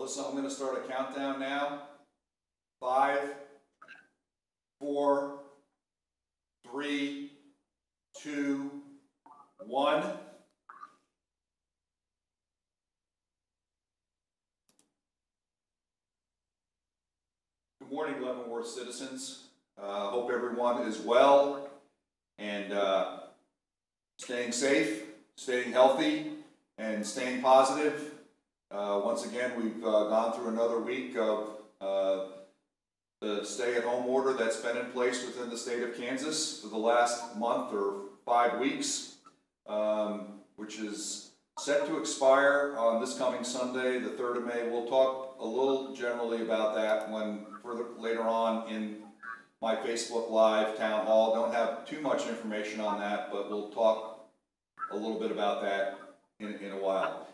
Melissa, I'm going to start a countdown now. 5, 4, 3, 2, 1. Good morning, Leavenworth citizens. Hope everyone is well and staying safe, staying healthy, and staying positive. Once again, we've gone through another week of the stay-at-home order that's been in place within the state of Kansas for the last month or 5 weeks, which is set to expire on this coming Sunday, the 3rd of May. We'll talk a little generally about that later on in my Facebook Live town hall. Don't have too much information on that, but we'll talk a little bit about that in a while.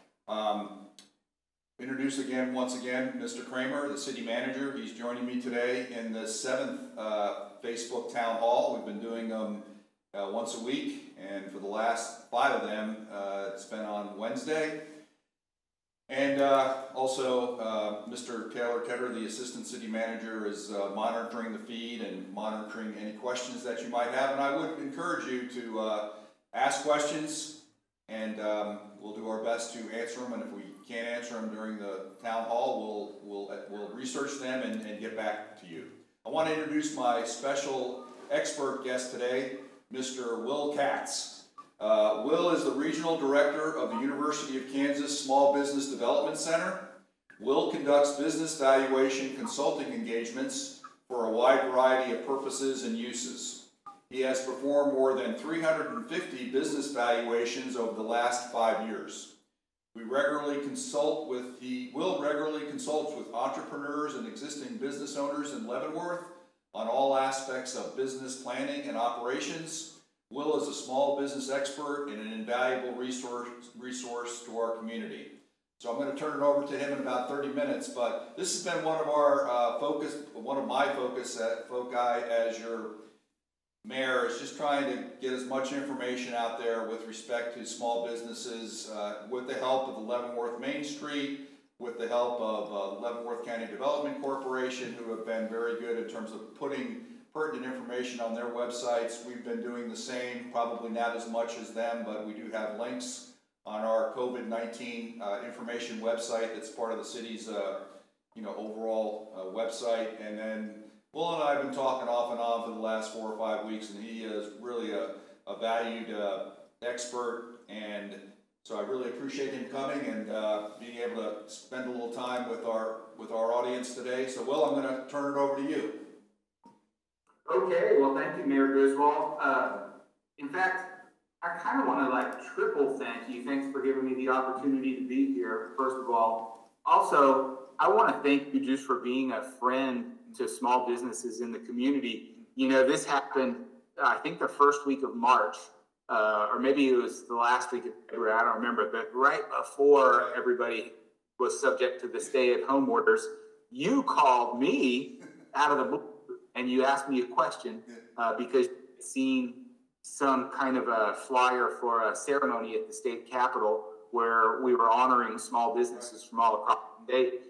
Introduce once again, Mr. Kramer, the city manager. He's joining me today in the 7th Facebook town hall. We've been doing them once a week, and for the last 5 of them, it's been on Wednesday. And also, Mr. Taylor Ketter, the assistant city manager, is monitoring the feed and monitoring any questions that you might have. And I would encourage you to ask questions, and we'll do our best to answer them. And if we can't answer them during the town hall, we'll research them and get back to you. I want to introduce my special expert guest today, Mr. Will Katz. Will is the Regional Director of the University of Kansas Small Business Development Center. Will conducts business valuation consulting engagements for a wide variety of purposes and uses. He has performed more than 350 business valuations over the last 5 years. He will regularly consult with entrepreneurs and existing business owners in Leavenworth on all aspects of business planning and operations. Will is a small business expert and an invaluable resource to our community. So I'm going to turn it over to him in about 30 minutes, but this has been one of my foci as your mayor, is just trying to get as much information out there with respect to small businesses, with the help of the Leavenworth Main Street, with the help of Leavenworth County Development Corporation, who have been very good in terms of putting pertinent information on their websites. We've been doing the same, probably not as much as them, but we do have links on our COVID-19 information website that's part of the city's overall website. And then Will and I have been talking off and on for the last 4 or 5 weeks, and he is really a valued expert, and so I really appreciate him coming and being able to spend a little time with our audience today. So Will, I'm going to turn it over to you. Okay, well, thank you, Mayor Griswold. In fact, I kind of want to triple thank you. Thanks for giving me the opportunity to be here, first of all. Also, I want to thank you just for being a friend to small businesses in the community. You know, this happened, I think, the first week of March, or maybe it was the last week of February, I don't remember, but right before everybody was subject to the stay-at-home orders, you called me out of the blue and you asked me a question because you'd seen some kind of a flyer for a ceremony at the state capitol where we were honoring small businesses from all across the state.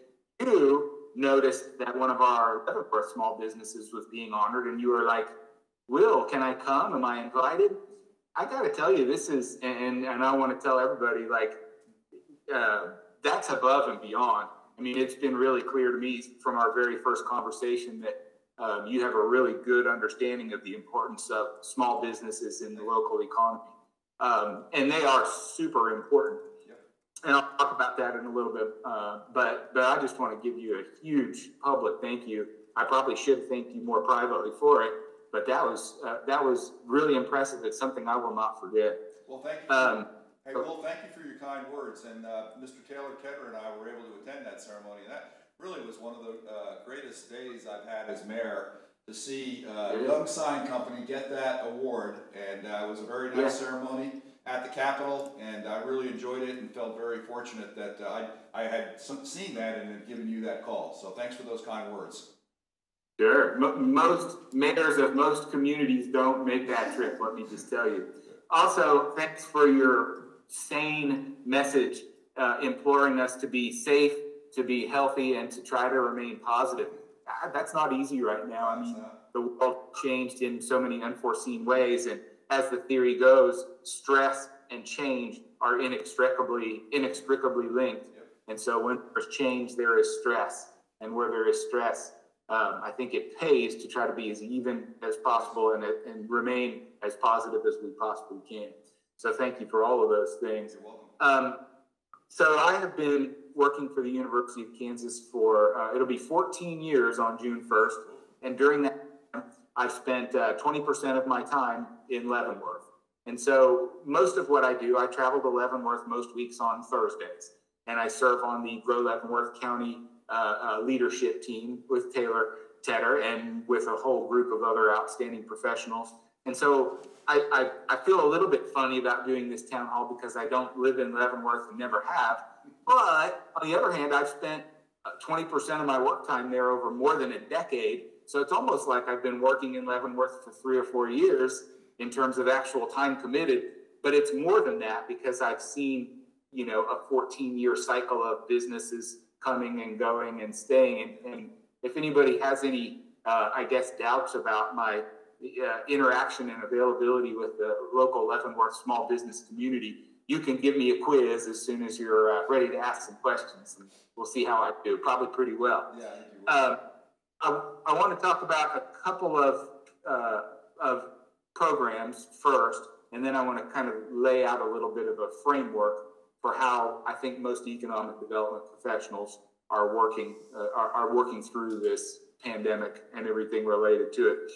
You noticed that one of our Leavenworth small businesses was being honored, and you were like, Will, can I come? Am I invited? I got to tell you, this is, and I want to tell everybody, that's above and beyond. I mean, it's been really clear to me from our very first conversation that you have a really good understanding of the importance of small businesses in the local economy. And they are super important. Yep. And I'll talk about that in a little bit. But I just want to give you a huge public thank you. I probably should thank you more privately for it, but that was really impressive. It's something I will not forget. Well, thank you. Hey, Will, thank you for your kind words. And Mr. Taylor Ketter and I were able to attend that ceremony. And that really was one of the greatest days I've had as mayor, to see Young Sign Company get that award. And it was a very nice ceremony at the Capitol, and I really enjoyed it and felt very fortunate that I had seen that and had given you that call. So thanks for those kind words. Sure. Most mayors of most communities don't make that trip, let me just tell you. Also, thanks for your sane message imploring us to be safe to be healthy and to try to remain positive. That's not easy right now. I mean, the world changed in so many unforeseen ways, and as the theory goes, stress and change are inextricably linked. Yep. And so when there's change, there is stress, and where there is stress, I think it pays to try to be as even as possible and remain as positive as we possibly can. So thank you for all of those things. You're welcome. So I have been working for the University of Kansas for, it'll be 14 years on June 1st. And during that time, I've spent 20% of my time in Leavenworth. And so most of what I do, I travel to Leavenworth most weeks on Thursdays. And I serve on the Grow Leavenworth County leadership team with Taylor Tedder and with a whole group of other outstanding professionals. And so I feel a little bit funny about doing this town hall because I don't live in Leavenworth and never have. But on the other hand, I've spent 20% of my work time there over more than a decade. So it's almost like I've been working in Leavenworth for 3 or 4 years in terms of actual time committed. But it's more than that because I've seen, you know, a 14-year cycle of businesses coming and going and staying. And if anybody has any, I guess, doubts about my interaction and availability with the local Leavenworth small business community, you can give me a quiz as soon as you're ready to ask some questions, and we'll see how I do. Probably pretty well. Yeah, I want to talk about a couple of programs first, and then I want to kind of lay out a little bit of a framework for how I think most economic development professionals are working through this pandemic and everything related to it.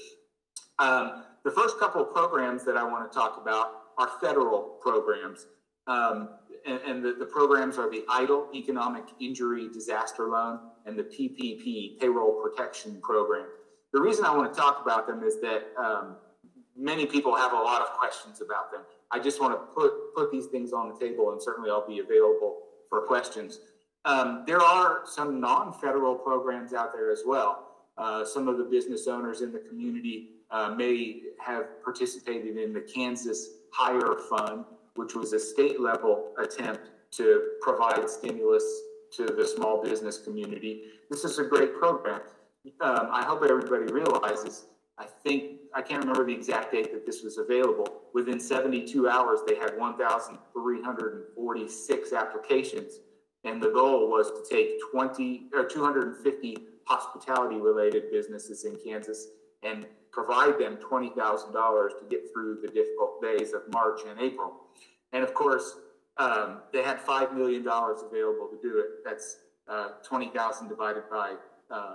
The first couple of programs that I want to talk about are federal programs. And the programs are the EIDL, Economic Injury Disaster Loan, and the PPP, Payroll Protection Program. The reason I want to talk about them is that many people have a lot of questions about them. I just want to put these things on the table, and certainly I'll be available for questions. There are some non-federal programs out there as well. Some of the business owners in the community may have participated in the Kansas Hire Fund, which was a state-level attempt to provide stimulus to the small business community. This is a great program. I hope everybody realizes, I can't remember the exact date that this was available. Within 72 hours, they had 1,346 applications, and the goal was to take 250 hospitality-related businesses in Kansas and provide them $20,000 to get through the difficult days of March and April. And of course, they had $5 million available to do it. That's 20,000 divided by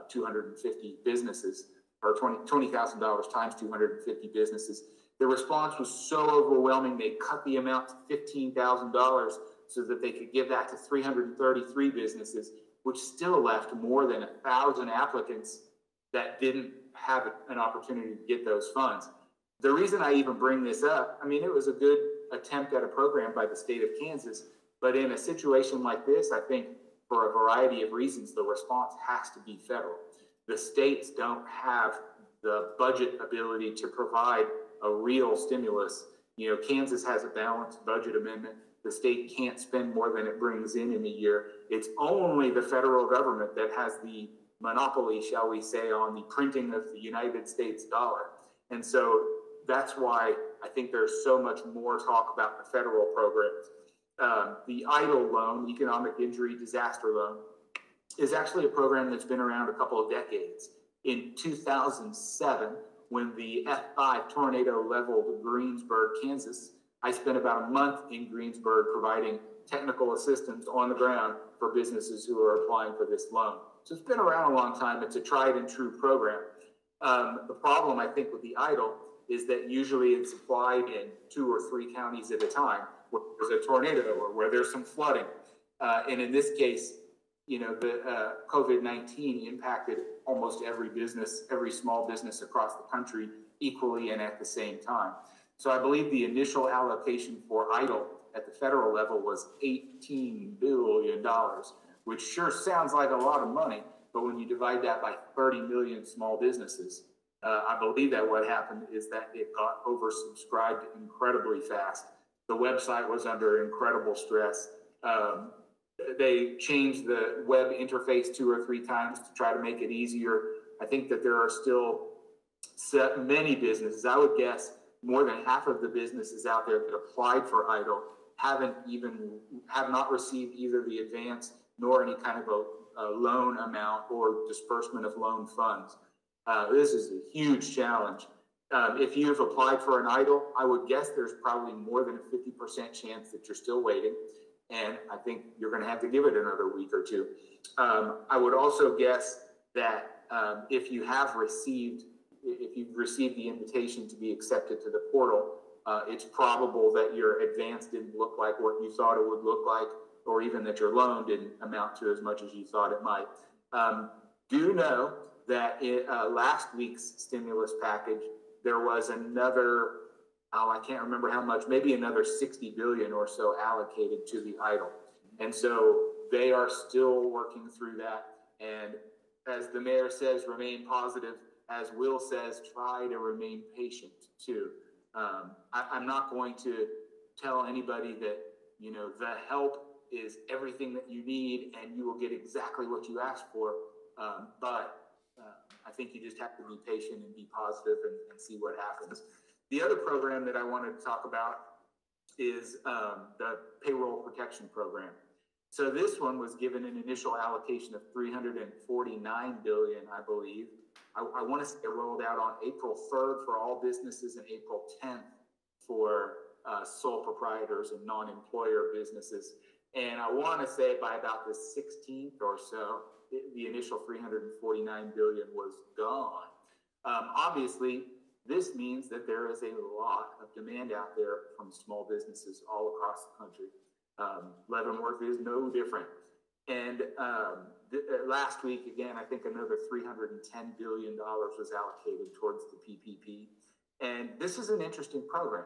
250 businesses, or $20,000 times 250 businesses. The response was so overwhelming, they cut the amount to $15,000 so that they could give that to 333 businesses, which still left more than 1,000 applicants that didn't have an opportunity to get those funds. The reason I even bring this up, I mean, it was a good attempt at a program by the state of Kansas, but in a situation like this, I think for a variety of reasons, the response has to be federal. The states don't have the budget ability to provide a real stimulus. You know, Kansas has a balanced budget amendment. The state can't spend more than it brings in a year. It's only the federal government that has the monopoly, shall we say, on the printing of the United States dollar. And so that's why I think there's so much more talk about the federal programs. The EIDL loan, Economic Injury Disaster Loan, is actually a program that's been around a couple of decades. In 2007, when the F5 tornado leveled Greensburg, Kansas, I spent about a month in Greensburg providing technical assistance on the ground for businesses who are applying for this loan. So it's been around a long time. It's a tried and true program. The problem, I think, with the EIDL is that usually it's applied in 2 or 3 counties at a time where there's a tornado or where there's some flooding. And in this case, you know, the COVID-19 impacted almost every business, every small business across the country equally and at the same time. So I believe the initial allocation for EIDL at the federal level was $18 billion, which sure sounds like a lot of money, but when you divide that by 30 million small businesses, I believe that what happened is that it got oversubscribed incredibly fast. The website was under incredible stress. they changed the web interface 2 or 3 times to try to make it easier. I think that there are still many businesses, I would guess more than half of the businesses out there that applied for EIDL have not received either the advance nor any kind of a loan amount or disbursement of loan funds. This is a huge challenge. If you've applied for an EIDL, I would guess there's probably more than a 50% chance that you're still waiting. And I think you're going to have to give it another week or two. I would also guess that if you've received the invitation to be accepted to the portal, it's probable that your advance didn't look like what you thought it would look like, or even that your loan didn't amount to as much as you thought it might. Do know that last week's stimulus package, there was another, I can't remember how much, maybe another 60 billion or so allocated to the EIDL. And so they are still working through that. And as the mayor says, remain positive. As Will says, try to remain patient too. I'm not going to tell anybody that, the help is everything that you need and you will get exactly what you asked for. But I think you just have to be patient and be positive and see what happens. The other program that I wanted to talk about is the Payroll Protection Program. So this one was given an initial allocation of $349 billion, I believe. I want to say it rolled out on April 3rd for all businesses and April 10th for sole proprietors and non-employer businesses. And I want to say by about the 16th or so, the initial $349 billion was gone. Obviously, this means that there is a lot of demand out there from small businesses all across the country. Leavenworth is no different. And last week, again, I think another $310 billion was allocated towards the PPP. And this is an interesting program.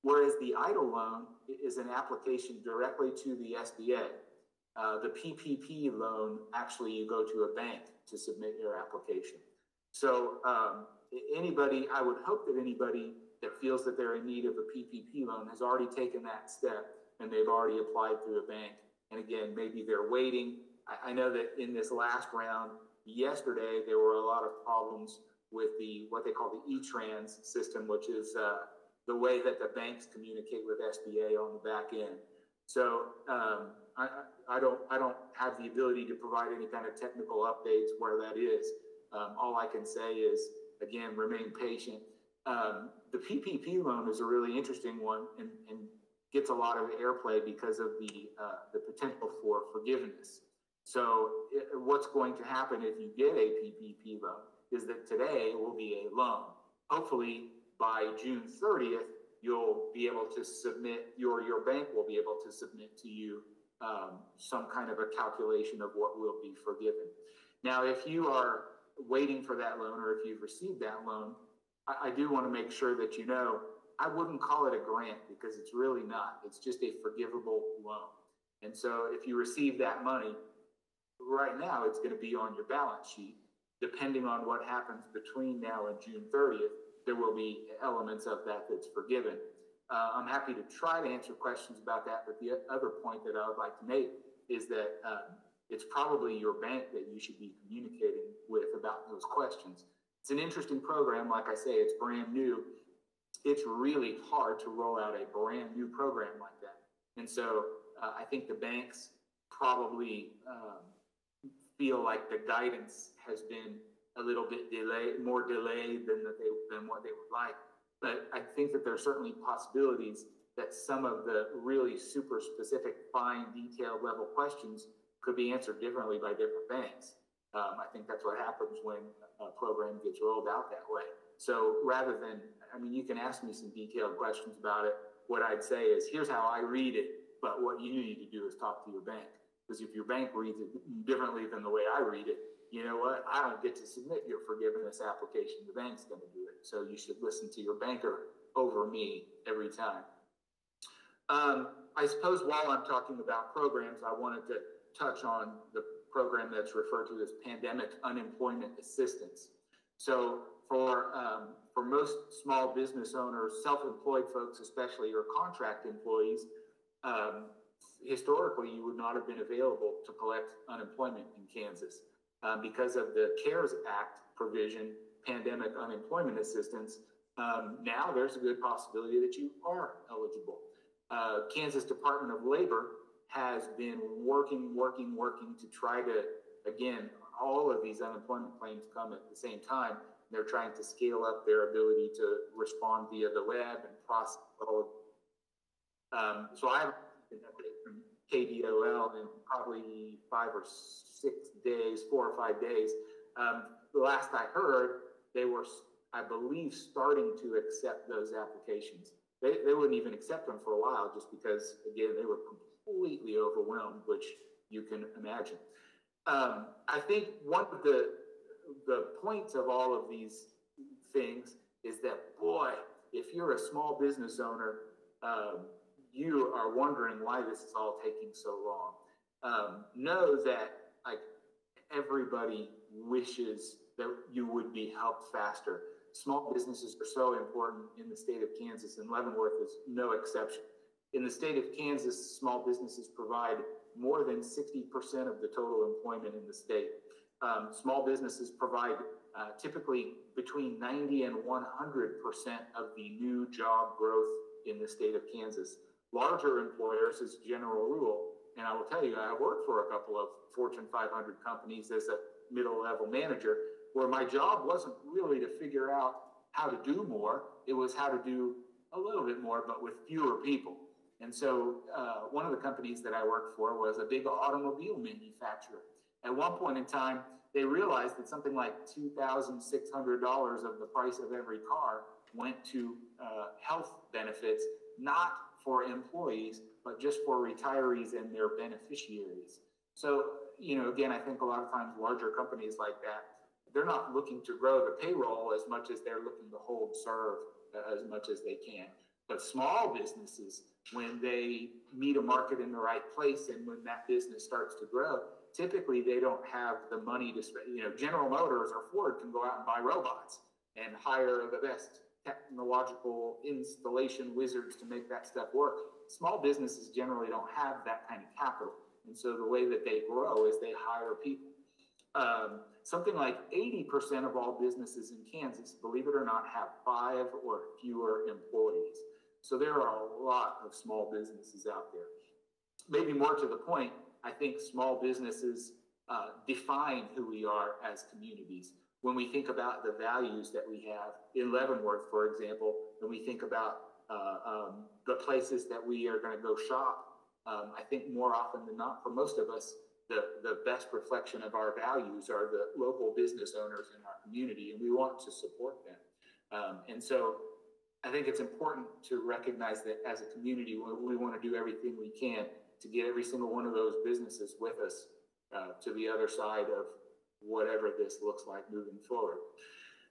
Whereas the EIDL loan is an application directly to the SBA, the PPP loan, actually you go to a bank to submit your application. So I would hope that anybody that feels that they're in need of a PPP loan has already taken that step and they've already applied through a bank. And again, maybe they're waiting. I know that in this last round, yesterday, there were a lot of problems with what they call the E-Trans system, which is the way that the banks communicate with SBA on the back end. So I don't have the ability to provide any kind of technical updates where that is. All I can say is, again, remain patient. The PPP loan is a really interesting one and gets a lot of airplay because of the potential for forgiveness. So what's going to happen if you get a PPP loan is that today will be a loan. Hopefully by June 30th, you'll be able to submit, your bank will be able to submit to you some kind of a calculation of what will be forgiven. Now, if you are waiting for that loan or if you've received that loan, I do want to make sure that you know, I wouldn't call it a grant because it's really not. It's just a forgivable loan. And so if you receive that money, right now it's going to be on your balance sheet. Depending on what happens between now and June 30th, there will be elements of that that's forgiven. I'm happy to try to answer questions about that, but the other point that I would like to make is that it's probably your bank that you should be communicating with about those questions. It's an interesting program. Like I say, it's brand new. It's really hard to roll out a brand new program like that. And so I think the banks probably feel like the guidance has been a little bit more delayed than what they would like. But I think that there are certainly possibilities that some of the really super specific, fine, detailed level questions could be answered differently by different banks. I think that's what happens when a program gets rolled out that way. So rather than, you can ask me some detailed questions about it. What I'd say is, here's how I read it, but what you need to do is talk to your bank. Because if your bank reads it differently than the way I read it, you know what? I don't get to submit your forgiveness application. The bank's going to do it. So you should listen to your banker over me every time. I suppose while I'm talking about programs, I wanted to touch on the program that's referred to as Pandemic Unemployment Assistance. So for most small business owners, self-employed folks especially, or contract employees, historically, you would not have been available to collect unemployment in Kansas. Because of the CARES Act provision, pandemic unemployment assistance, now there's a good possibility that you are eligible. Kansas Department of Labor has been working to try to, again, all of these unemployment claims come at the same time. They're trying to scale up their ability to respond via the web and process all of so I have an update from KDOL in probably 4 or 5 days. The last I heard, they were, I believe, starting to accept those applications. They wouldn't even accept them for a while just because, again, they were completely overwhelmed, which you can imagine. I think one of the points of all of these things is that, boy, if you're a small business owner, you are wondering why this is all taking so long. Know that like everybody wishes that you would be helped faster. Small businesses are so important in the state of Kansas, and Leavenworth is no exception. In the state of Kansas, small businesses provide more than 60% of the total employment in the state. Small businesses provide typically between 90 and 100% of the new job growth in the state of Kansas. Larger employers, as a general rule, and I will tell you, I worked for a couple of Fortune 500 companies as a middle-level manager, where my job wasn't really to figure out how to do more. It was how to do a little bit more, but with fewer people. And so one of the companies that I worked for was a big automobile manufacturer. At one point in time, they realized that something like $2,600 of the price of every car went to health benefits, not for employees, but just for retirees and their beneficiaries. So, you know, again, I think a lot of times larger companies like that, they're not looking to grow the payroll as much as they're looking to hold serve as much as they can. But small businesses, when they meet a market in the right place and when that business starts to grow, typically they don't have the money to spend. You know, General Motors or Ford can go out and buy robots and hire the best technological installation wizards to make that stuff work. Small businesses generally don't have that kind of capital. And so the way that they grow is they hire people. Something like 80% of all businesses in Kansas, believe it or not, have 5 or fewer employees. So there are a lot of small businesses out there. Maybe more to the point, I think small businesses define who we are as communities. When we think about the values that we have in Leavenworth, for example, when we think about the places that we are going to go shop, I think more often than not, for most of us, the best reflection of our values are the local business owners in our community, and we want to support them. And so I think it's important to recognize that as a community, we want to do everything we can to get every single one of those businesses with us to the other side of whatever this looks like moving forward.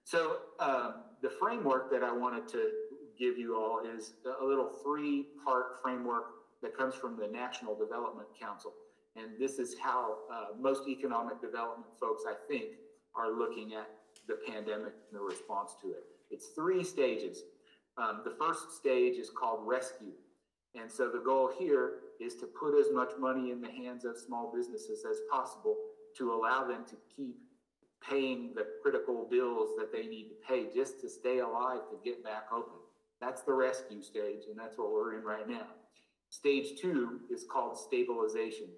So the framework that I wanted to give you all is a little 3-part framework that comes from the National Development Council. And this is how most economic development folks, I think, are looking at the pandemic and the response to it. It's 3 stages. The first stage is called rescue. And so the goal here is to put as much money in the hands of small businesses as possible to allow them to keep paying the critical bills that they need to pay just to stay alive, to get back open. That's the rescue stage, and that's what we're in right now. Stage 2 is called stabilization.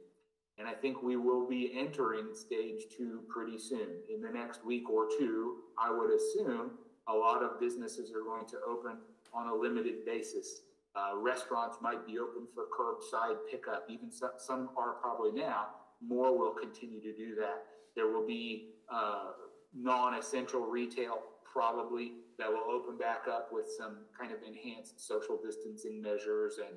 And I think we will be entering stage 2 pretty soon. In the next week or 2, I would assume a lot of businesses are going to open on a limited basis. Restaurants might be open for curbside pickup. Even some are probably now. More will continue to do that. There will be non-essential retail probably that will open back up with some kind of enhanced social distancing measures and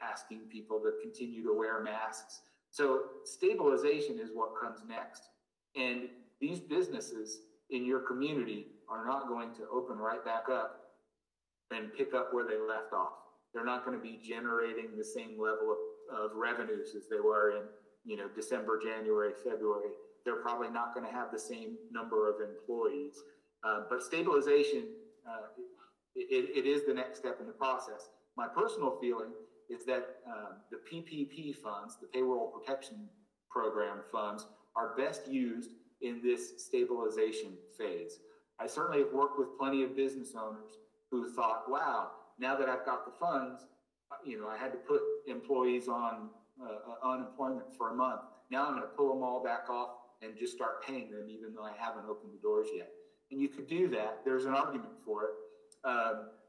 asking people to continue to wear masks. So stabilization is what comes next. And these businesses in your community are not going to open right back up and pick up where they left off. They're not going to be generating the same level of revenues as they were in, you know, December, January, February. They're probably not going to have the same number of employees. But stabilization, it is the next step in the process. my personal feeling is that the PPP funds, the Payroll Protection Program funds, are best used in this stabilization phase. I certainly have worked with plenty of business owners who thought, wow, now that I've got the funds, I had to put employees on unemployment for a month. Now I'm going to pull them all back off and just start paying them, even though I haven't opened the doors yet. And you could do that. There's an argument for it.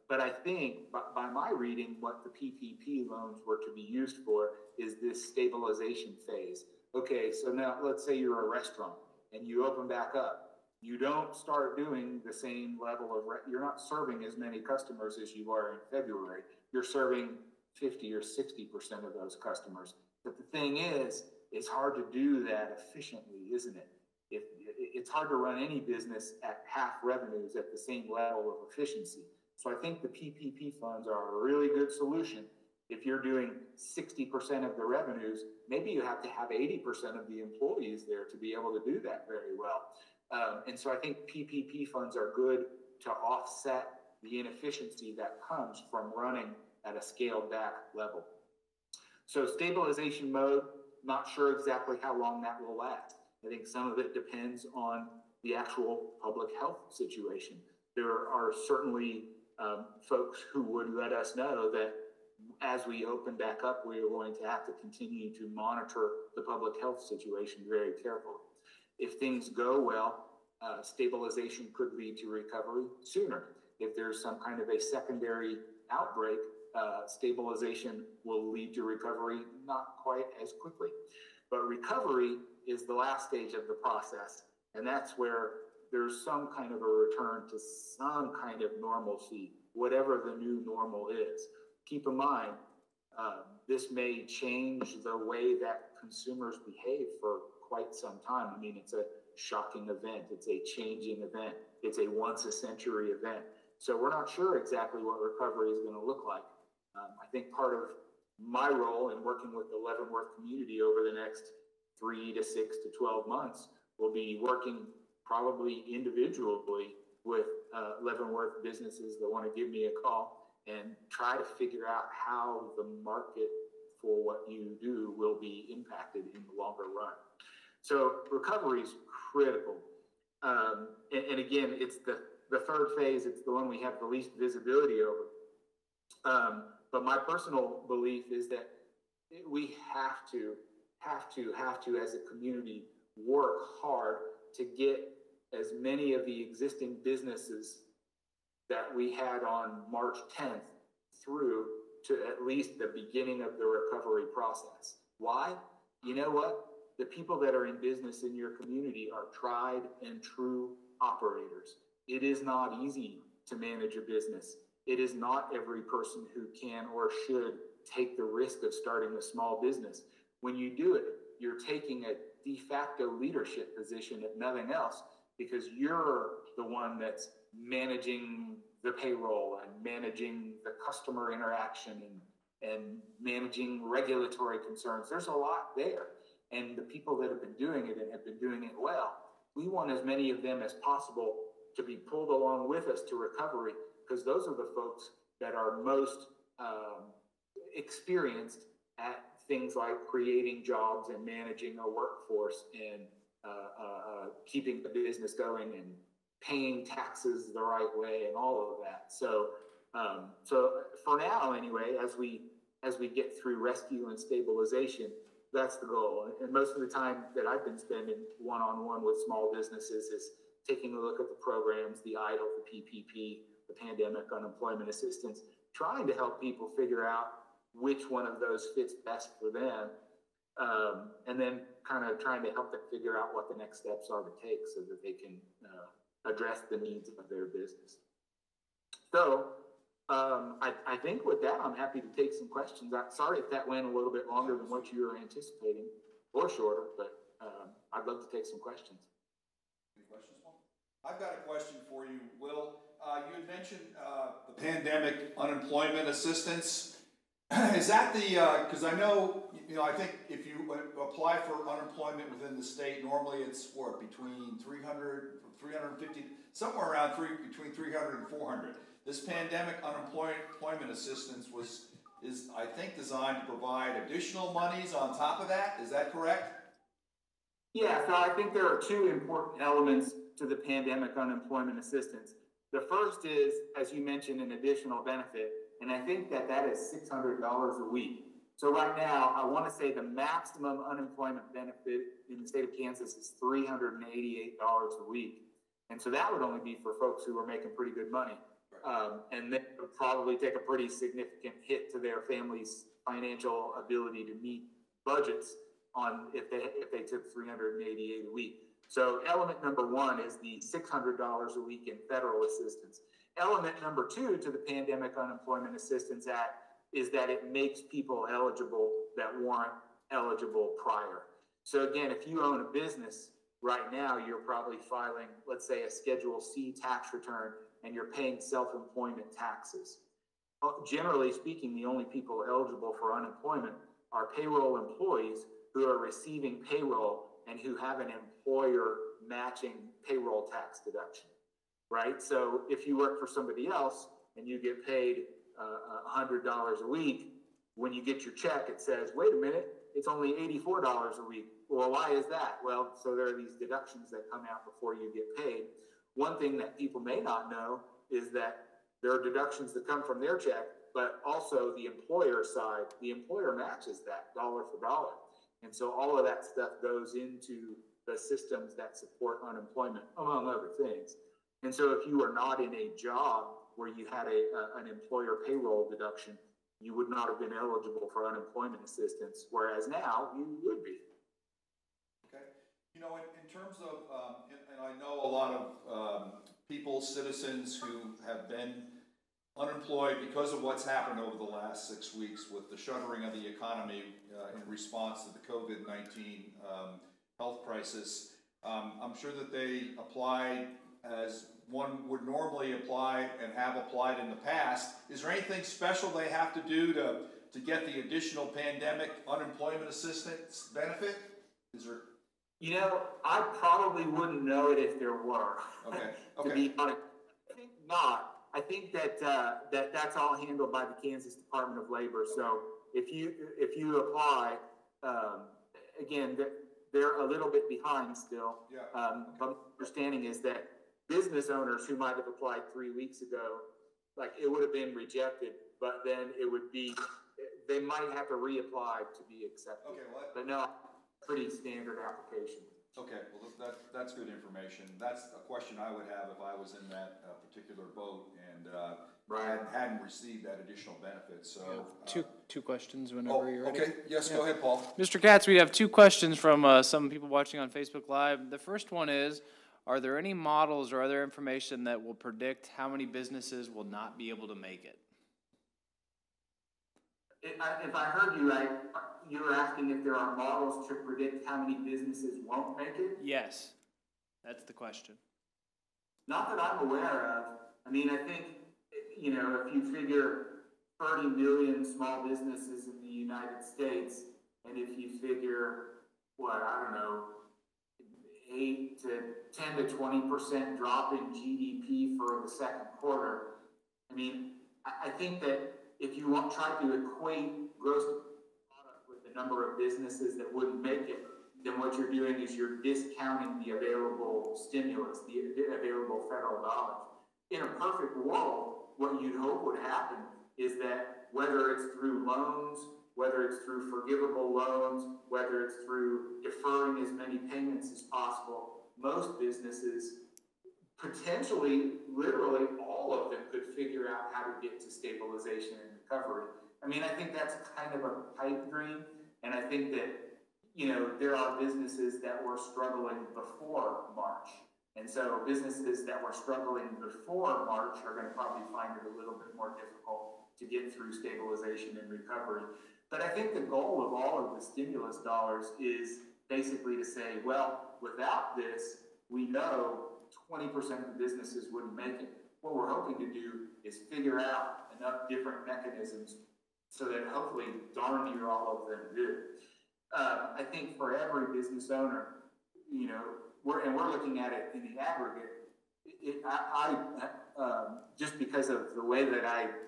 But I think by my reading, what the PPP loans were to be used for is this stabilization phase. Okay, so now let's say you're a restaurant and you open back up. You don't start doing the same level of, you're not serving as many customers as you are in February. You're serving 50 or 60% of those customers. But the thing is, it's hard to do that efficiently, isn't it? It's hard to run any business at half revenues at the same level of efficiency. So I think the PPP funds are a really good solution. If you're doing 60% of the revenues, maybe you have to have 80% of the employees there to be able to do that very well. And so I think PPP funds are good to offset the inefficiency that comes from running at a scaled back level. So stabilization mode, not sure exactly how long that will last. I think some of it depends on the actual public health situation. There are certainly folks who would let us know that as we open back up, we are going to have to continue to monitor the public health situation very carefully. If things go well, stabilization could lead to recovery sooner. If there's some kind of a secondary outbreak, stabilization will lead to recovery not quite as quickly. But recovery is the last stage of the process, and that's where there's some kind of a return to some kind of normalcy, whatever the new normal is. Keep in mind, this may change the way that consumers behave for quite some time. I mean, it's a shocking event. It's a changing event. It's a once-a-century event. So we're not sure exactly what recovery is going to look like. I think part of my role in working with the Leavenworth community over the next 3 to 6 to 12 months will be working probably individually with Leavenworth businesses that want to give me a call and try to figure out how the market for what you do will be impacted in the longer run. So recovery is critical. And again, it's the third phase. It's the one we have the least visibility over. But my personal belief is that we have to, as a community, work hard to get as many of the existing businesses that we had on March 10th through to at least the beginning of the recovery process. Why? You know what? The people that are in business in your community are tried and true operators. It is not easy to manage a business. It is not every person who can or should take the risk of starting a small business. When you do it, you're taking a de facto leadership position if nothing else, because you're the one that's managing the payroll and managing the customer interaction and managing regulatory concerns. There's a lot there. And the people that have been doing it and have been doing it well, we want as many of them as possible to be pulled along with us to recovery, because those are the folks that are most experienced at things like creating jobs and managing a workforce and keeping the business going and paying taxes the right way and all of that. So for now, anyway, as we get through rescue and stabilization, that's the goal. And most of the time that I've been spending one-on-one with small businesses is taking a look at the programs, the EIDL, the PPP, the pandemic unemployment assistance, trying to help people figure out which one of those fits best for them, and then kind of trying to help them figure out what the next steps are to take so that they can address the needs of their business. So I think with that, I'm happy to take some questions. I'm sorry if that went a little bit longer than what you were anticipating, or shorter, but I'd love to take some questions. Any questions, Paul? I've got a question for you, Will. You had mentioned the pandemic unemployment assistance. Is that the, because I know, I think if you apply for unemployment within the state, normally it's what, between 300, 350, somewhere around between 300 and 400. this pandemic unemployment assistance is I think designed to provide additional monies on top of that. Is that correct? Yeah, so I think there are two important elements to the pandemic unemployment assistance. The first is, as you mentioned, an additional benefit, and I think that is $600 a week. So right now, I want to say the maximum unemployment benefit in the state of Kansas is $388 a week. And so that would only be for folks who are making pretty good money. And that would probably take a pretty significant hit to their family's financial ability to meet budgets on if they took $388 a week. So element number one is the $600 a week in federal assistance. Element number two to the Pandemic Unemployment Assistance Act is that it makes people eligible that weren't eligible prior. So again, if you own a business right now, you're probably filing, let's say, a Schedule C tax return, and you're paying self-employment taxes. Generally speaking, the only people eligible for unemployment are payroll employees who are receiving payroll and who have an employer matching payroll tax deduction, right? So if you work for somebody else and you get paid $100 a week, when you get your check, it says, wait a minute, it's only $84 a week. Well, why is that? Well, so there are these deductions that come out before you get paid. One thing that people may not know is that there are deductions that come from their check, but also the employer side, the employer matches that dollar for dollar. And so all of that stuff goes into the systems that support unemployment, among other things. And so if you are not in a job where you had an employer payroll deduction, you would not have been eligible for unemployment assistance, whereas now you would be. Okay. You know, in terms of, and I know a lot of people, citizens who have been unemployed because of what's happened over the last 6 weeks with the shuttering of the economy in response to the COVID-19 health crisis. I'm sure that they applied as one would normally apply and have applied in the past. Is there anything special they have to do to get the additional pandemic unemployment assistance benefit? Is there? You know, I probably wouldn't know it if there were. Okay. To be honest, I think not. I think that that's all handled by the Kansas Department of Labor. So if you apply, again, they're a little bit behind still. Yeah. But my understanding is that business owners who might have applied 3 weeks ago, like it would have been rejected, but then it would be, they might have to reapply to be accepted. Okay. Well, but no, pretty standard application. Okay, well that's good information. That's a question I would have if I was in that particular boat and hadn't received that additional benefit. So two questions whenever you're ready. Okay, yes, Go ahead, Paul. Mr. Katz, we have two questions from some people watching on Facebook Live. The first one is, are there any models or other information that will predict how many businesses will not be able to make it? If I heard you right, you were asking if there are models to predict how many businesses won't make it? Yes, that's the question. Not that I'm aware of. I mean, I think, you know, if you figure 30 million small businesses in the United States, and if you figure, I don't know, 8 to 10 to 20% drop in GDP for the second quarter, I mean, I think that if you try to equate gross product with the number of businesses that wouldn't make it, then what you're doing is you're discounting the available stimulus, the available federal dollars. In a perfect world, what you'd hope would happen is that whether it's through loans, whether it's through forgivable loans, whether it's through deferring as many payments as possible, most businesses, potentially, literally all of them, could figure out how to get to stabilization and recovery. I mean, I think that's kind of a pipe dream, and I think that, you know, there are businesses that were struggling before March. And so businesses that were struggling before March are going to probably find it a little bit more difficult to get through stabilization and recovery. But I think the goal of all of the stimulus dollars is basically to say, well, without this, we know 20% of the businesses wouldn't make it. What we're hoping to do is figure out enough different mechanisms so that hopefully darn near all of them do. I think for every business owner, you know, we're looking at it in the aggregate. I just because of the way that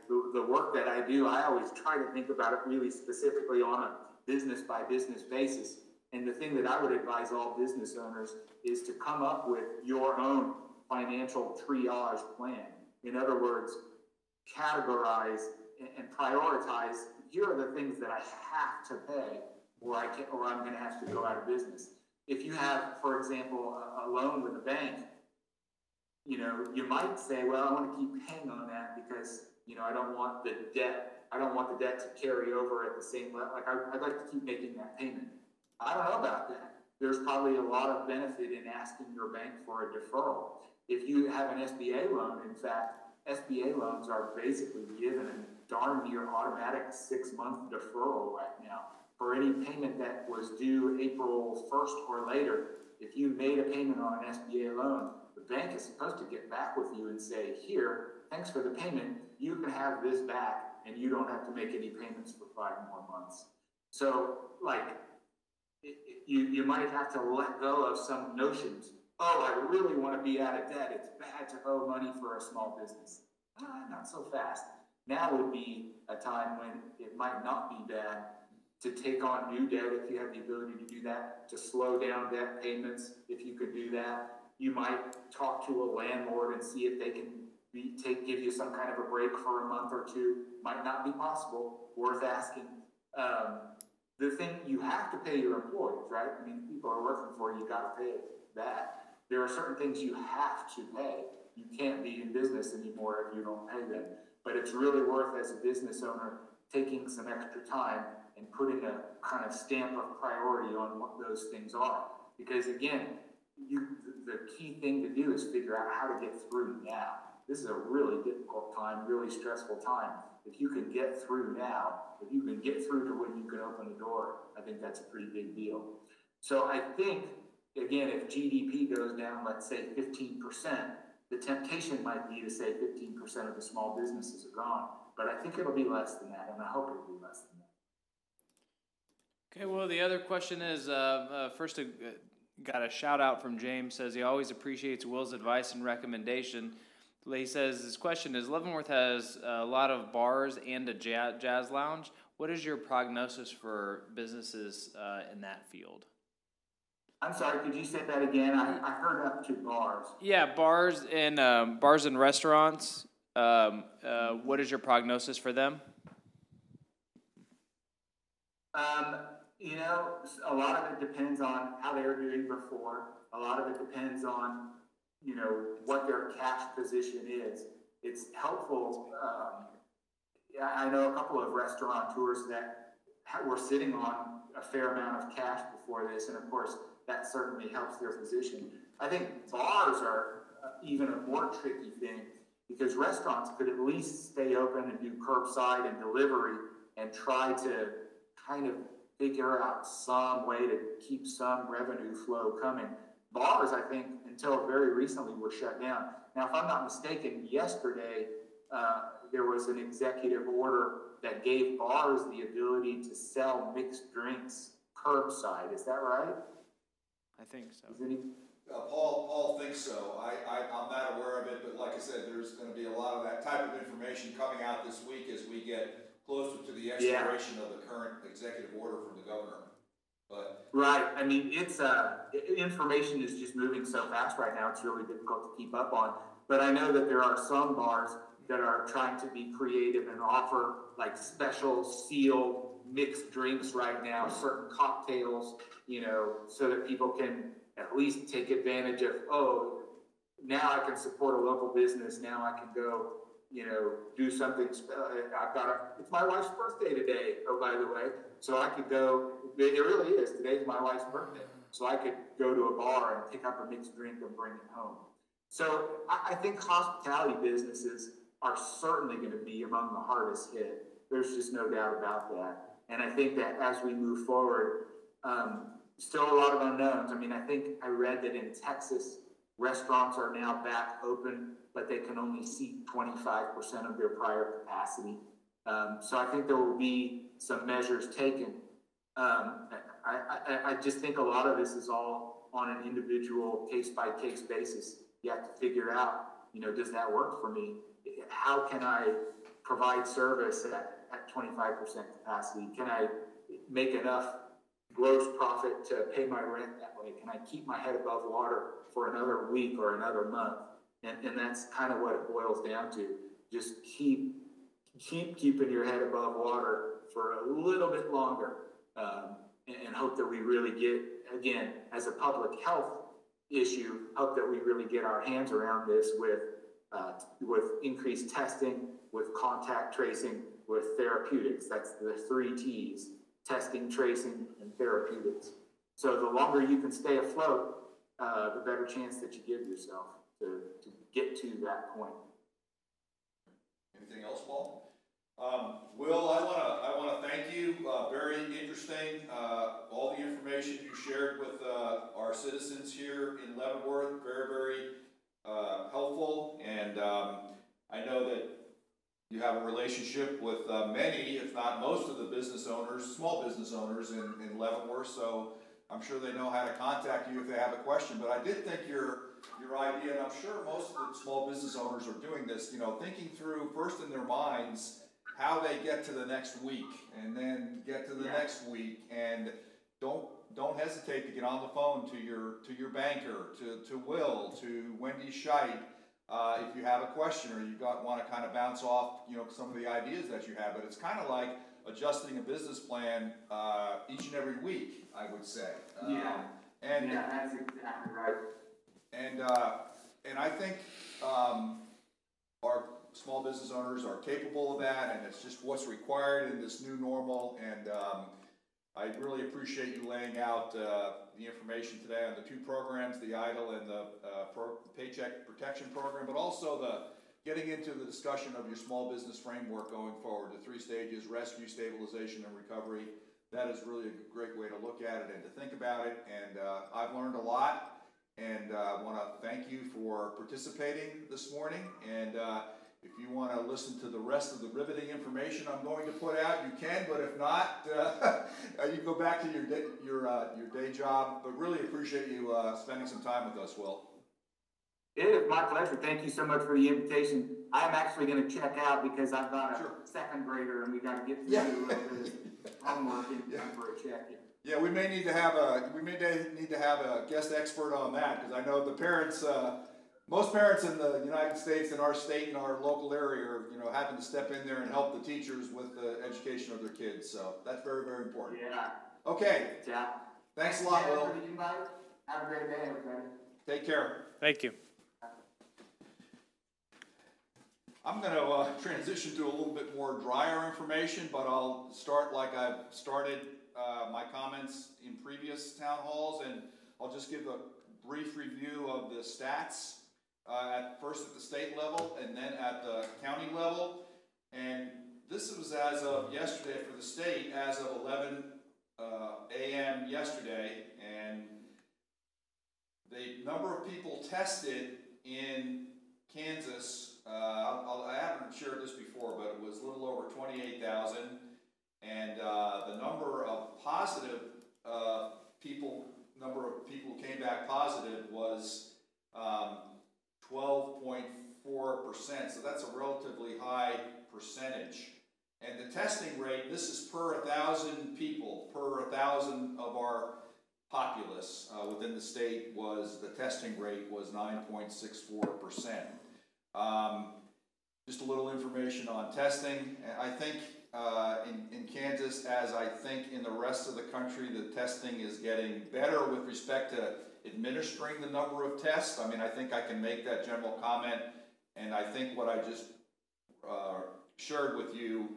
the work that I do, I always try to think about it really specifically on a business by business basis. And the thing that I would advise all business owners is to come up with your own financial triage plan. In other words, categorize and prioritize. Here are the things that I have to pay, or I'm going to have to go out of business. If you have, for example, a loan with a bank, you might say, well, I want to keep paying on that because, I don't want the debt to carry over at the same level. Like I'd like to keep making that payment. I don't know about that. There's probably a lot of benefit in asking your bank for a deferral. If you have an SBA loan, in fact, SBA loans are basically given a darn near automatic 6-month deferral right now. For any payment that was due April 1st or later, if you made a payment on an SBA loan, the bank is supposed to get back with you and say, here, thanks for the payment, you can have this back and you don't have to make any payments for 5 more months. So, you might have to let go of some notions. Oh, I really want to be out of debt. It's bad to owe money for a small business. Not so fast. Now would be a time when it might not be bad to take on new debt if you have the ability to do that, to slow down debt payments if you could do that. You might talk to a landlord and see if they can give you some kind of a break for a month or two. Might not be possible, worth asking. The thing, you have to pay your employees, right? I mean, people are working for you, got to pay that. There are certain things you have to pay. You can't be in business anymore if you don't pay them. But it's really worth, as a business owner, taking some extra time and putting a kind of stamp of priority on what those things are. Because again, the key thing to do is figure out how to get through now. This is a really difficult time, really stressful time. If you can get through now, if you can get through to when you can open the door, I think that's a pretty big deal. So I think, again, if GDP goes down, let's say 15%, the temptation might be to say 15% of the small businesses are gone. But I think it'll be less than that, and I hope it'll be less than that. Okay, well, the other question is, first, got a shout out from James, says he always appreciates Will's advice and recommendation. He says his question is, Leavenworth has a lot of bars and a jazz lounge. What is your prognosis for businesses in that field? I'm sorry, could you say that again? I heard up to bars. Yeah, bars and restaurants. What is your prognosis for them? A lot of it depends on how they were doing before. A lot of it depends on, what their cash position is. It's helpful. I know a couple of restaurateurs that were sitting on a fair amount of cash before this, and of course, that certainly helps their position. I think bars are even a more tricky thing because restaurants could at least stay open and do curbside and delivery and try to kind of figure out some way to keep some revenue flow coming. Bars, I think, until very recently were shut down. Now, if I'm not mistaken, yesterday there was an executive order that gave bars the ability to sell mixed drinks curbside. Is that right? I think so. Paul thinks so. I'm not aware of it, but like I said, there's going to be a lot of that type of information coming out this week as we get closer to the expiration of the current executive order from the governor. But right. I mean, it's information is just moving so fast right now. It's really difficult to keep up on. But I know that there are some bars that are trying to be creative and offer like special sealed mixed drinks right now, certain cocktails, so that people can at least take advantage of, oh, now I can support a local business. Now I can go, do something. It's my wife's birthday today. Oh, by the way, so I could go, it really is, today's my wife's birthday. So I could go to a bar and pick up a mixed drink and bring it home. So I think hospitality businesses are certainly going to be among the hardest hit. There's just no doubt about that. And I think that as we move forward, still a lot of unknowns. I mean, I think I read that in Texas, restaurants are now back open, but they can only seat 25% of their prior capacity. So I think there will be some measures taken. I just think a lot of this is all on an individual case-by-case basis. You have to figure out does that work for me? How can I provide service at 25% capacity? Can I make enough gross profit to pay my rent that way? Can I keep my head above water for another week or another month? And that's kind of what it boils down to. Just keep keeping your head above water for a little bit longer, and hope that we really get, again, as a public health issue, hope that we really get our hands around this with increased testing, with contact tracing, with therapeutics. That's the 3 T's: testing, tracing, and therapeutics. So the longer you can stay afloat, the better chance that you give yourself to get to that point. Anything else, Paul? Will, I want to thank you. Very interesting. All the information you shared with our citizens here in Leavenworth, very, very helpful. And I know that you have a relationship with many, if not most, of the business owners, small business owners in Leavenworth. So I'm sure they know how to contact you if they have a question. But I did think your idea, and I'm sure most of the small business owners are doing this, thinking through first in their minds how they get to the next week, and then get to the next week, and don't hesitate to get on the phone to your banker, to Will, to Wendy Scheit, if you have a question or you want to kind of bounce off some of the ideas that you have. But it's kind of like adjusting a business plan each and every week, I would say. That's exactly right. And I think our small business owners are capable of that, and it's just what's required in this new normal. And I really appreciate you laying out the information today on the 2 programs, the EIDL and the Paycheck Protection Program, but also getting into the discussion of your small business framework going forward, the 3 stages: rescue, stabilization, and recovery. That is really a great way to look at it and to think about it. And I've learned a lot, and I want to thank you for participating this morning. And if you want to listen to the rest of the riveting information I'm going to put out, you can. But if not, you can go back to your day job. But really appreciate you spending some time with us, Will. It is my pleasure. Thank you so much for the invitation. I'm actually going to check out because I've got a second grader, and we got to get through a little bit of homework for a check-in. Yeah, we may need to have a guest expert on that, because I know the parents. Most parents in the United States, in our state, in our local area, are having to step in there and help the teachers with the education of their kids. So that's very, very important. Yeah. Okay. Yeah. Thanks a lot, Will. For the invite. Have a great day, everybody. Take care. Thank you. I'm going to transition to a little bit more drier information, but I'll start like I've started my comments in previous town halls, and I'll just give a brief review of the stats. First at the state level and then at the county level. And this was as of yesterday for the state, as of 11 a.m. yesterday. And the number of people tested in Kansas, I haven't shared this before, but it was a little over 28,000. And the number of positive people who came back positive was 12.4%, so that's a relatively high percentage. And the testing rate, this is per 1,000 people, per 1,000 of our populace within the state, the testing rate was 9.64%. Just a little information on testing. I think in Kansas, as I think in the rest of the country, the testing is getting better with respect to administering the number of tests. I mean, I think I can make that general comment, and I think what I just shared with you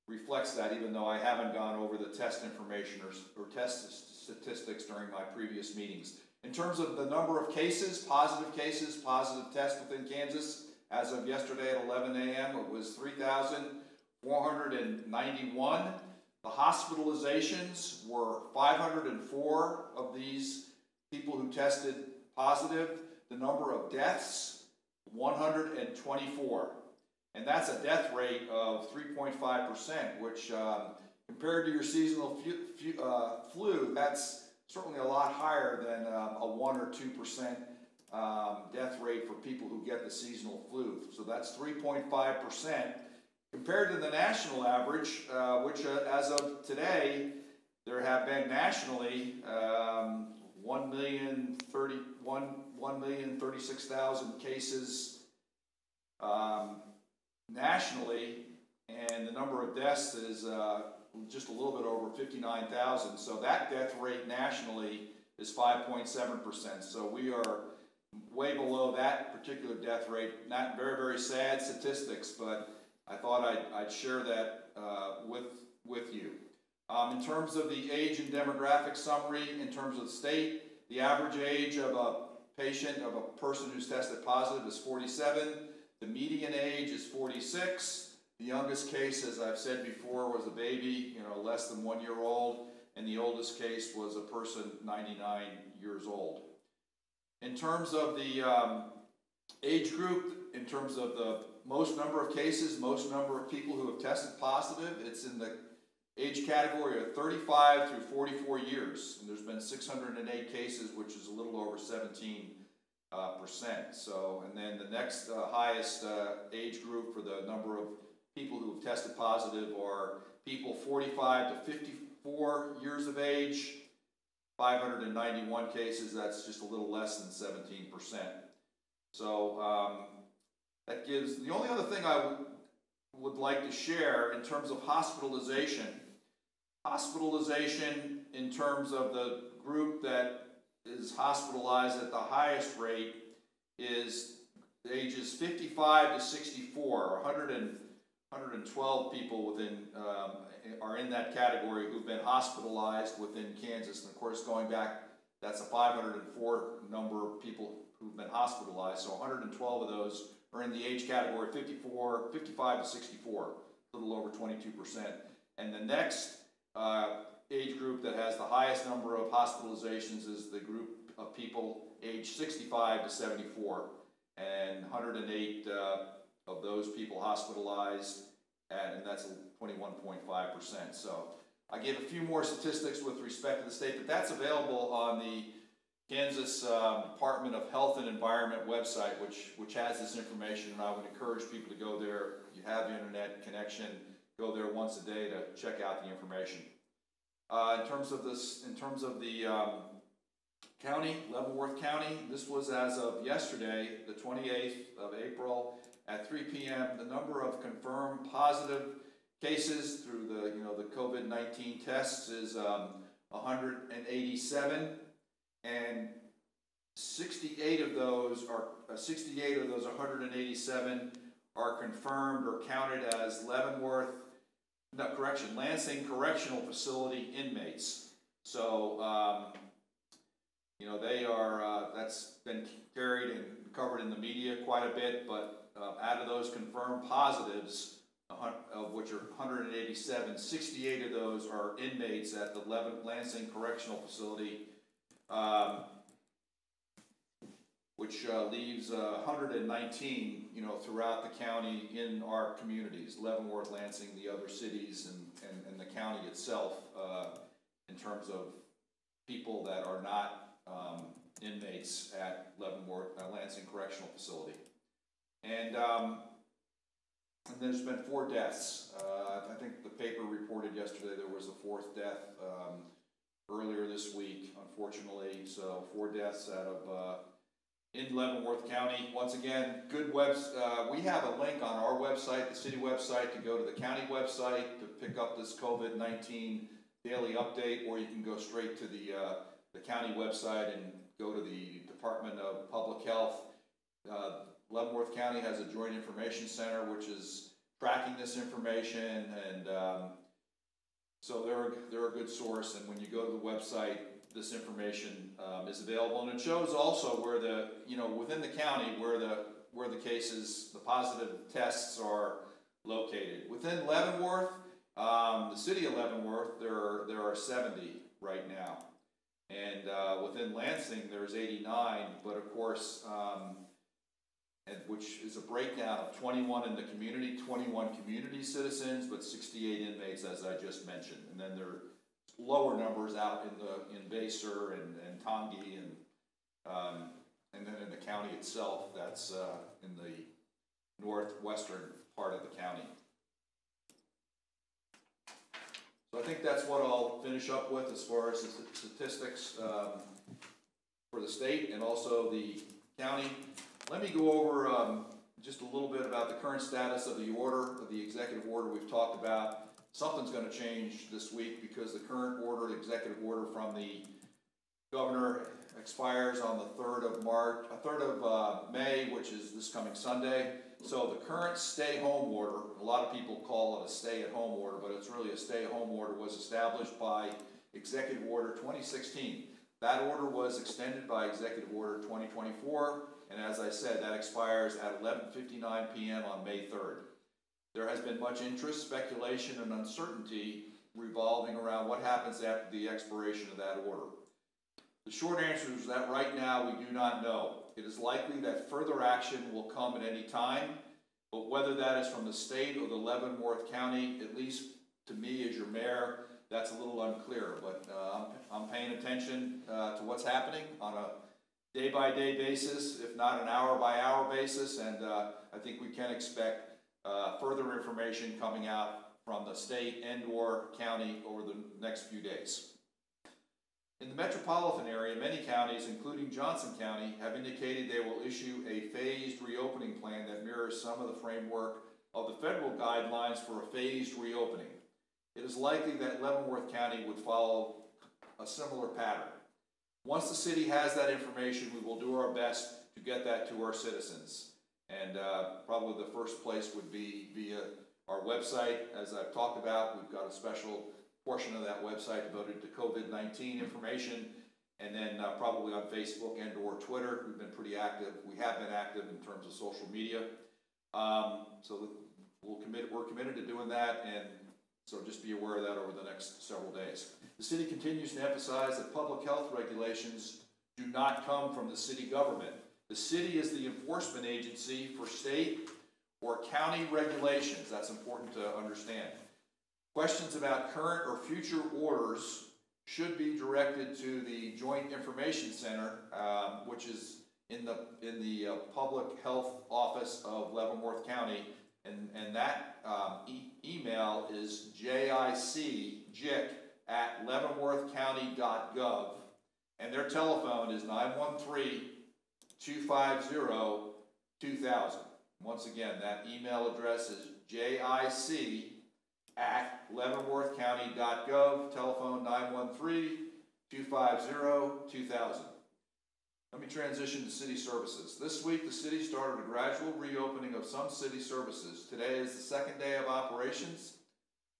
reflects that, even though I haven't gone over the test information or test statistics during my previous meetings. In terms of the number of cases, positive tests within Kansas, as of yesterday at 11 a.m., it was 3,491. The hospitalizations were 504 of these people who tested positive. The number of deaths, 124. And that's a death rate of 3.5%, which compared to your seasonal flu, that's certainly a lot higher than a 1 or 2% death rate for people who get the seasonal flu. So that's 3.5% compared to the national average, which as of today, there have been nationally 1,036,000 cases nationally, and the number of deaths is just a little bit over 59,000. So that death rate nationally is 5.7%. So we are way below that particular death rate. Not very, very sad statistics, but I thought I'd share that with you. In terms of the age and demographic summary, in terms of the state, the average age of a person who's tested positive is 47. The median age is 46. The youngest case, as I've said before, was a baby, less than 1 year old, and the oldest case was a person 99 years old. In terms of the age group, in terms of the most number of cases, most number of people who have tested positive, it's in the age category of 35 through 44 years, and there's been 608 cases, which is a little over 17%. So, and then the next highest age group for the number of people who have tested positive are people 45 to 54 years of age, 591 cases. That's just a little less than 17%. So that gives, the only other thing I would like to share in terms of hospitalization in terms of the group that is hospitalized at the highest rate is ages 55 to 64, 112 people within are in that category who've been hospitalized within Kansas. And of course, going back, that's a 504 number of people who've been hospitalized. So 112 of those are in the age category 55 to 64, a little over 22%. And the next age group that has the highest number of hospitalizations is the group of people aged 65 to 74, and 108 of those people hospitalized, and that's 21.5%. So I gave a few more statistics with respect to the state, but that's available on the Kansas Department of Health and Environment website, which has this information, and I would encourage people to go there. If you have the internet connection, go there once a day to check out the information. In terms of the county, Leavenworth County, this was as of yesterday, the 28th of April at 3 p.m. The number of confirmed positive cases through the COVID-19 tests is 187, and 68 of those 187 are confirmed or counted as Lansing Correctional Facility inmates. So, they are, that's been carried and covered in the media quite a bit, but out of those confirmed positives, of which are 187, 68 of those are inmates at the Lansing Correctional Facility, which leaves 119, throughout the county in our communities, Leavenworth, Lansing, the other cities, and the county itself, in terms of people that are not inmates at Lansing Correctional Facility. And there's been 4 deaths. I think the paper reported yesterday there was a 4th death earlier this week, unfortunately. So 4 deaths out of in Leavenworth County. Once again, good we have a link on our website, the city website, to go to the county website to pick up this COVID-19 daily update, or you can go straight to the county website and go to the Department of Public Health. Leavenworth County has a Joint Information Center which is tracking this information, and so they're a good source. And when you go to the website, this information is available, and it shows also where within the county where the cases, the positive tests are located. Within Leavenworth, the city of Leavenworth, there are 70 right now, and within Lansing there's 89. But of course, which is a breakdown of 21 in the community, 21 community citizens, but 68 inmates, as I just mentioned, and then there are lower numbers out in Vassar and Tongi and and then in the county itself, that's in the northwestern part of the county. So I think that's what I'll finish up with as far as the statistics for the state and also the county. Let me go over just a little bit about the current status of the order, of the executive order we've talked about. Something's going to change this week because the current order, the executive order from the governor, expires on the 3rd of May, which is this coming Sunday. So the current stay-home order, a lot of people call it a stay-at-home order, but it's really a stay-home order, was established by Executive Order 2016. That order was extended by Executive Order 2024, and as I said, that expires at 11:59 p.m. on May 3rd. There has been much interest, speculation, and uncertainty revolving around what happens after the expiration of that order. The short answer is that right now we do not know. It is likely that further action will come at any time, but whether that is from the state or the Leavenworth County, at least to me as your mayor, that's a little unclear. But I'm paying attention to what's happening on a day-by-day basis, if not an hour-by-hour basis, and I think we can expect further information coming out from the state and or county over the next few days. In the metropolitan area, many counties, including Johnson County, have indicated they will issue a phased reopening plan that mirrors some of the framework of the federal guidelines for a phased reopening. It is likely that Leavenworth County would follow a similar pattern. Once the city has that information, we will do our best to get that to our citizens. And probably the first place would be via our website. As I've talked about, we've got a special portion of that website devoted to COVID-19 information, and then probably on Facebook and or Twitter. We've been pretty active. We have been active in terms of social media. So we're committed to doing that, and so just be aware of that over the next several days. The city continues to emphasize that public health regulations do not come from the city government. The city is the enforcement agency for state or county regulations. That's important to understand. Questions about current or future orders should be directed to the Joint Information Center, which is in the Public Health Office of Leavenworth County, and that email is jic@leavenworthcounty.gov, and their telephone is 913-250-2000. Once again, that email address is jic@leavenworthcounty.gov, telephone 913-250-2000. Let me transition to city services. This week, the city started a gradual reopening of some city services. Today is the second day of operations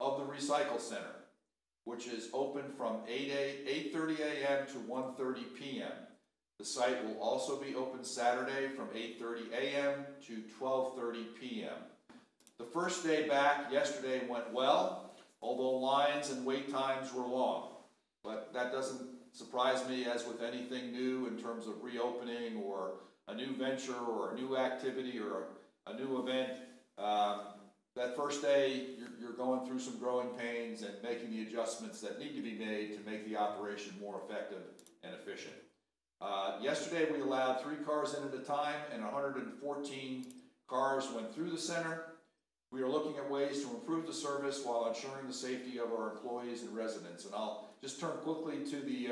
of the Recycle Center, which is open from 8:30 a.m. to 1:30 p.m. The site will also be open Saturday from 8:30 a.m. to 12:30 p.m. The first day back yesterday went well, although lines and wait times were long. But that doesn't surprise me, as with anything new in terms of reopening or a new venture or a new activity or a new event. That first day, you're going through some growing pains and making the adjustments that need to be made to make the operation more effective and efficient. Yesterday, we allowed 3 cars in at a time, and 114 cars went through the center. We are looking at ways to improve the service while ensuring the safety of our employees and residents. And I'll just turn quickly to the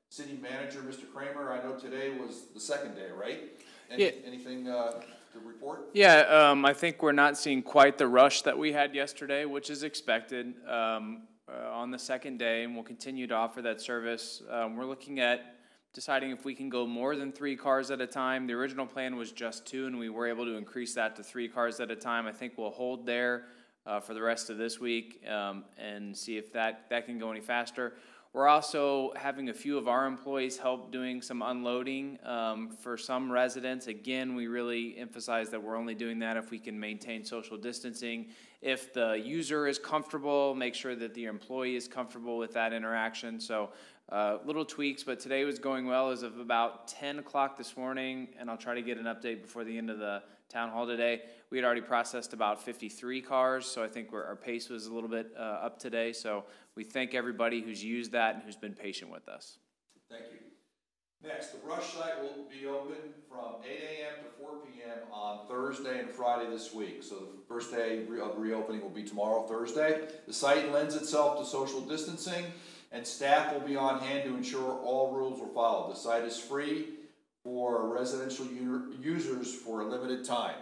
city manager, Mr. Kramer. I know today was the second day, right? Anything to report? Yeah, I think we're not seeing quite the rush that we had yesterday, which is expected on the second day, and we'll continue to offer that service. We're looking at deciding if we can go more than 3 cars at a time. The original plan was just 2, and we were able to increase that to 3 cars at a time. I think we'll hold there for the rest of this week and see if that can go any faster. We're also having a few of our employees help doing some unloading for some residents. Again, we really emphasize that we're only doing that if we can maintain social distancing. If the user is comfortable, make sure that the employee is comfortable with that interaction. So little tweaks, but today was going well as of about 10 o'clock this morning, and I'll try to get an update before the end of the town hall today. We had already processed about 53 cars, so I think our pace was a little bit up today. So we thank everybody who's used that and who's been patient with us. Thank you. Next, the brush site will be open from 8 a.m. to 4 p.m. on Thursday and Friday this week. So the first day of reopening will be tomorrow, Thursday. The site lends itself to social distancing, and staff will be on hand to ensure all rules are followed. The site is free for residential users for a limited time.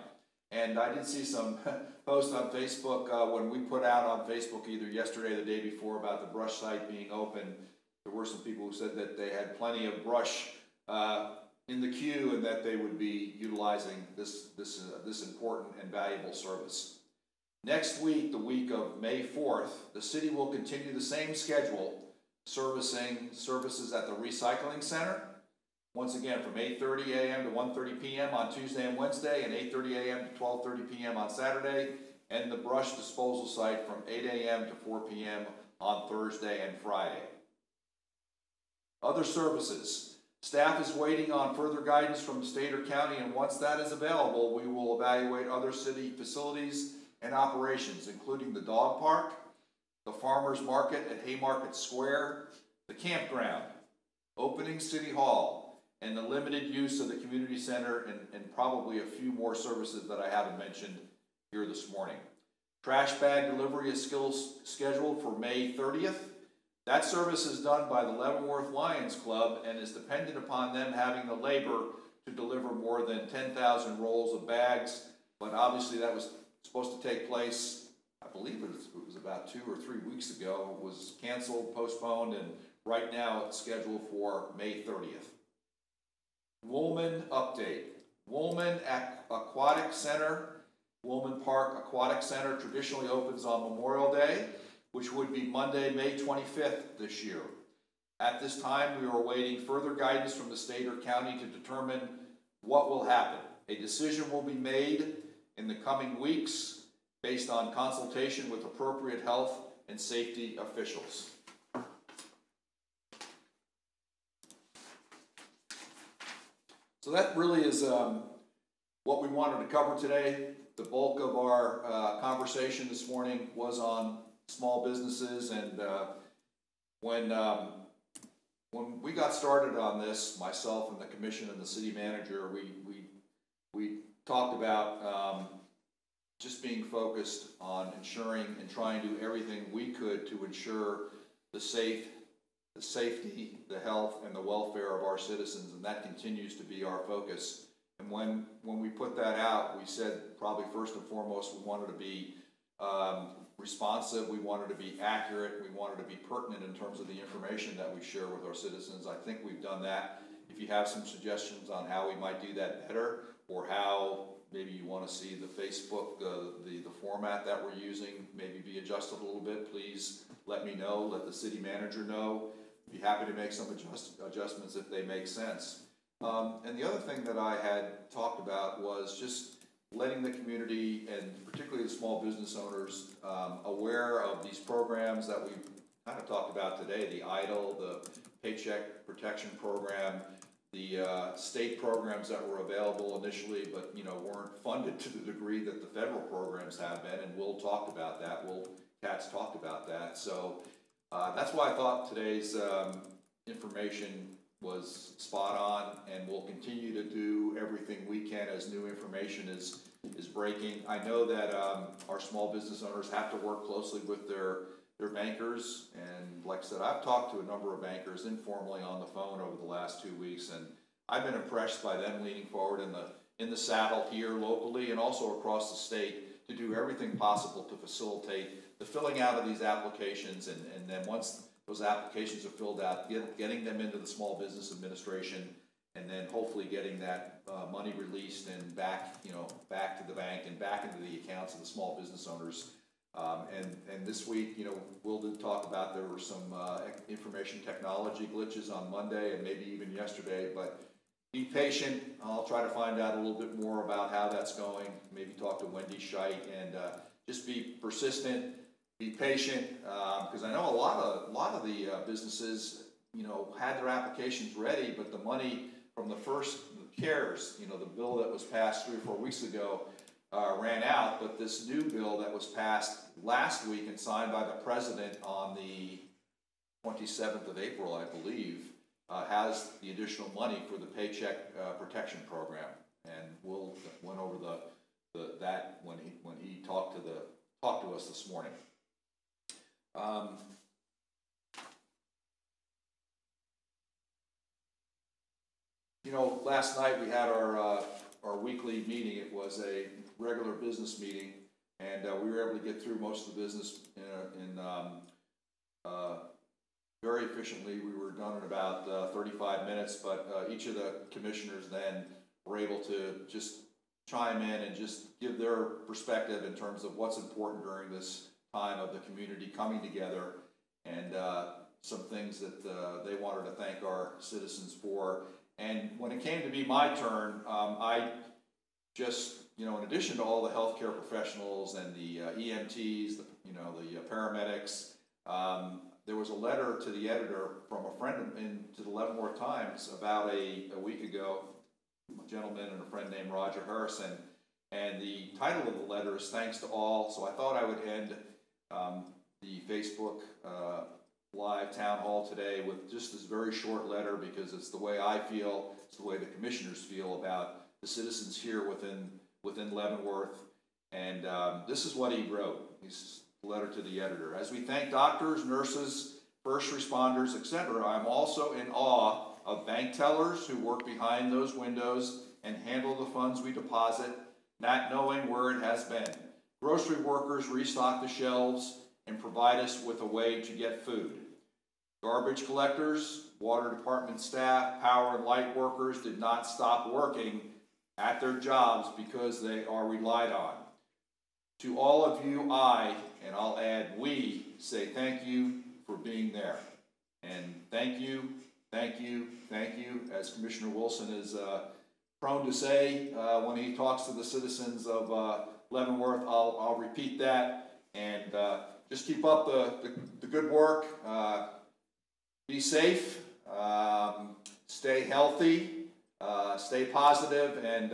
And I did see some posts on Facebook when we put out on Facebook either yesterday or the day before about the brush site being open. There were some people who said that they had plenty of brush in the queue and that they would be utilizing this important and valuable service. Next week, the week of May 4th, the city will continue the same schedule, servicing services at the recycling center. Once again, from 8:30 a.m. to 1:30 p.m. on Tuesday and Wednesday, and 8:30 a.m. to 12:30 p.m. on Saturday, and the brush disposal site from 8 a.m. to 4 p.m. on Thursday and Friday. Other services. Staff is waiting on further guidance from the state or county, and once that is available, we will evaluate other city facilities and operations, including the dog park, the farmers market at Haymarket Square, the campground, opening City Hall, and the limited use of the community center, and probably a few more services that I haven't mentioned here this morning. Trash bag delivery is scheduled for May 30th. That service is done by the Leavenworth Lions Club and is dependent upon them having the labor to deliver more than 10,000 rolls of bags, but obviously that was supposed to take place, I believe it was about 2 or 3 weeks ago. It was canceled, postponed, and right now it's scheduled for May 30th. Woolman update. Woolman Aquatic Center, Woolman Park Aquatic Center traditionally opens on Memorial Day, which would be Monday, May 25th this year. At this time, we are awaiting further guidance from the state or county to determine what will happen. A decision will be made in the coming weeks based on consultation with appropriate health and safety officials. So that really is what we wanted to cover today. The bulk of our conversation this morning was on small businesses, and when we got started on this, myself and the commission and the city manager, we talked about just being focused on ensuring and trying to do everything we could to ensure the safety, the health, and the welfare of our citizens, and that continues to be our focus. And when we put that out, we said probably first and foremost we wanted to be responsive, we wanted to be accurate, we wanted to be pertinent in terms of the information that we share with our citizens. I think we've done that. If you have some suggestions on how we might do that better, or how maybe you want to see the Facebook, the format that we're using maybe be adjusted a little bit, please let me know, let the city manager know. Be happy to make some adjustments if they make sense. And the other thing that I had talked about was just letting the community, and particularly the small business owners, aware of these programs that we've kind of talked about today, the EIDL, the Paycheck Protection Program, the state programs that were available initially but weren't funded to the degree that the federal programs have been, and Will talked about that. Katz talked about that. So that's why I thought today's information was spot on, and we'll continue to do everything we can as new information is breaking. I know that our small business owners have to work closely with their bankers, and like I said, I've talked to a number of bankers informally on the phone over the last 2 weeks, and I've been impressed by them leaning forward in the saddle here locally and also across the state to do everything possible to facilitate the filling out of these applications, and then once those applications are filled out, getting them into the Small Business Administration, and then hopefully getting that money released and back to the bank and back into the accounts of the small business owners. And this week, Will did talk about there were some information technology glitches on Monday and maybe even yesterday, but be patient. I'll try to find out a little bit more about how that's going. Maybe talk to Wendy Scheidt, and just be persistent. Be patient, because I know a lot of the businesses, had their applications ready, but the money from the first CARES, the bill that was passed 3 or 4 weeks ago, ran out. But this new bill that was passed last week and signed by the president on the 27th of April, I believe, has the additional money for the Paycheck Protection Program, and Will went over that when he talked to us this morning. You know, last night we had our weekly meeting. It was a regular business meeting, and we were able to get through most of the business very efficiently. We were done in about 35 minutes, but each of the commissioners then were able to just chime in and just give their perspective in terms of what's important during this time of the community coming together, and some things that they wanted to thank our citizens for. And when it came to be my turn, I just, you know, in addition to all the healthcare professionals and the EMTs, the paramedics, there was a letter to the editor from a friend to the Leavenworth Times about a week ago, a gentleman and a friend named Roger Harrison, and the title of the letter is Thanks to All. So I thought I would end the Facebook Live Town Hall today with just this very short letter, because it's the way I feel, it's the way the commissioners feel about the citizens here within Leavenworth. And this is what he wrote. He's a letter to the editor. As we thank doctors, nurses, first responders, etc., I'm also in awe of bank tellers who work behind those windows and handle the funds we deposit, not knowing where it has been. Grocery workers restock the shelves and provide us with a way to get food. Garbage collectors, water department staff, power and light workers did not stop working at their jobs because they are relied on. To all of you, and I'll add we, say thank you for being there. And thank you, thank you, thank you, as Commissioner Wilson is prone to say when he talks to the citizens of Leavenworth. I'll repeat that, and just keep up the good work. Be safe, stay healthy, stay positive, and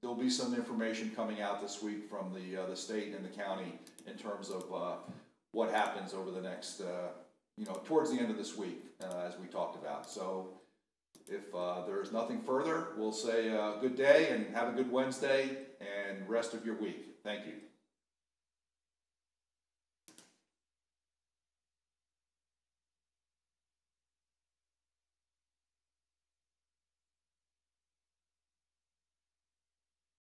there'll be some information coming out this week from the state and the county in terms of what happens over the next, towards the end of this week, as we talked about. So if there is nothing further, we'll say good day and have a good Wednesday and rest of your week. Thank you.